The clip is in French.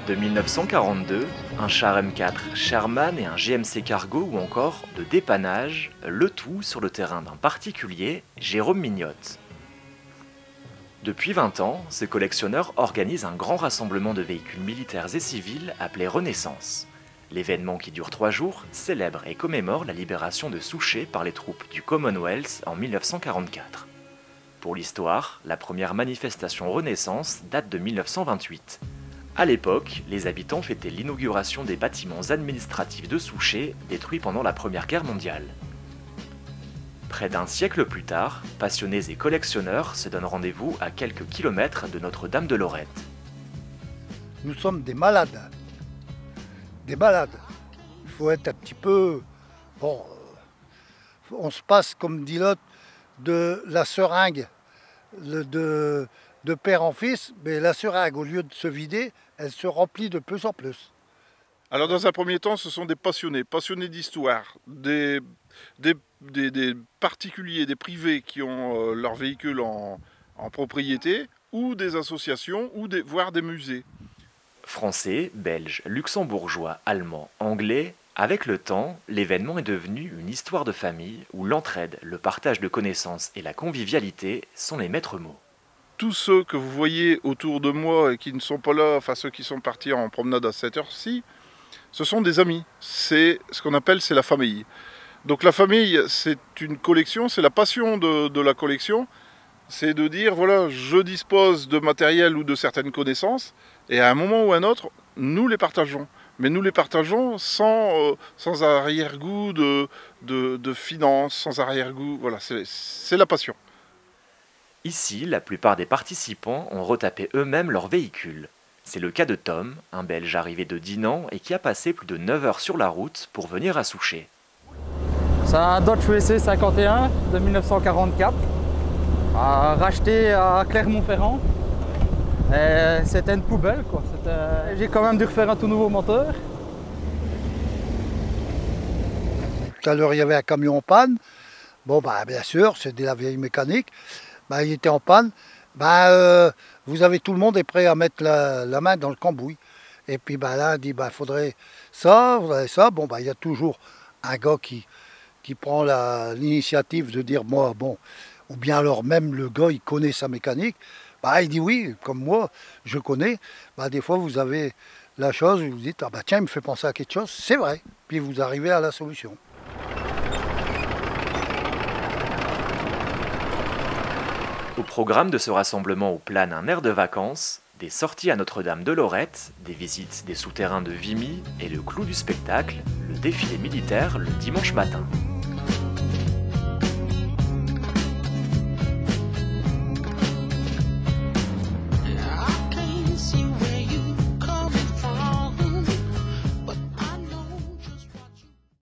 De 1942, un char M4 Sherman et un GMC Cargo ou encore de dépannage, le tout sur le terrain d'un particulier, Jérôme Mignotte. Depuis 20 ans, ce collectionneur organise un grand rassemblement de véhicules militaires et civils appelé Renaissance. L'événement qui dure 3 jours célèbre et commémore la libération de Souchet par les troupes du Commonwealth en 1944. Pour l'histoire, la première manifestation Renaissance date de 1928. À l'époque, les habitants fêtaient l'inauguration des bâtiments administratifs de Souchet détruits pendant la Première Guerre mondiale. Près d'un siècle plus tard, passionnés et collectionneurs se donnent rendez-vous à quelques kilomètres de Notre-Dame de Lorette. Nous sommes des malades. Des malades. Il faut être un petit peu... Bon, on se passe, comme dit l'autre, de la seringue de père en fils, mais la seringue, au lieu de se vider, elle se remplit de plus en plus. Alors dans un premier temps, ce sont des passionnés d'histoire, des particuliers, des privés qui ont leur véhicule en propriété, ou des associations, voire des musées. Français, belges, luxembourgeois, allemands, anglais, avec le temps, l'événement est devenu une histoire de famille où l'entraide, le partage de connaissances et la convivialité sont les maîtres mots. Tous ceux que vous voyez autour de moi et qui ne sont pas là, enfin ceux qui sont partis en promenade à cette heure-ci, ce sont des amis. C'est ce qu'on appelle, c'est la famille. Donc la famille, c'est une collection, c'est la passion de la collection. C'est de dire, voilà, je dispose de matériel ou de certaines connaissances, et à un moment ou à un autre, nous les partageons. Mais nous les partageons sans arrière-goût de finance, sans arrière-goût, voilà, c'est la passion. Ici, la plupart des participants ont retapé eux-mêmes leur véhicule. C'est le cas de Tom, un Belge arrivé de Dinan et qui a passé plus de 9 heures sur la route pour venir à Souchet. C'est un Dodge VC 51 de 1944, racheté à Clermont-Ferrand. C'était une poubelle, quoi. J'ai quand même dû refaire un tout nouveau moteur. Tout à l'heure, il y avait un camion en panne. Bon, bah, bien sûr, c'est de la vieille mécanique. Bah, il était en panne. Bah, vous avez tout le monde est prêt à mettre la main dans le cambouis. Et puis bah, là, il dit, bah, faudrait ça, faudrait ça. Bon, bah, il y a toujours un gars qui prend l'initiative de dire, moi, bon, ou bien alors même le gars, il connaît sa mécanique. Bah, il dit oui, comme moi, je connais. Bah, des fois, vous avez la chose, vous vous dites, ah bah tiens, il me fait penser à quelque chose, c'est vrai. Puis vous arrivez à la solution. Au programme de ce rassemblement où plane un air de vacances, des sorties à Notre-Dame de Lorette, des visites des souterrains de Vimy et le clou du spectacle, le défilé militaire le dimanche matin.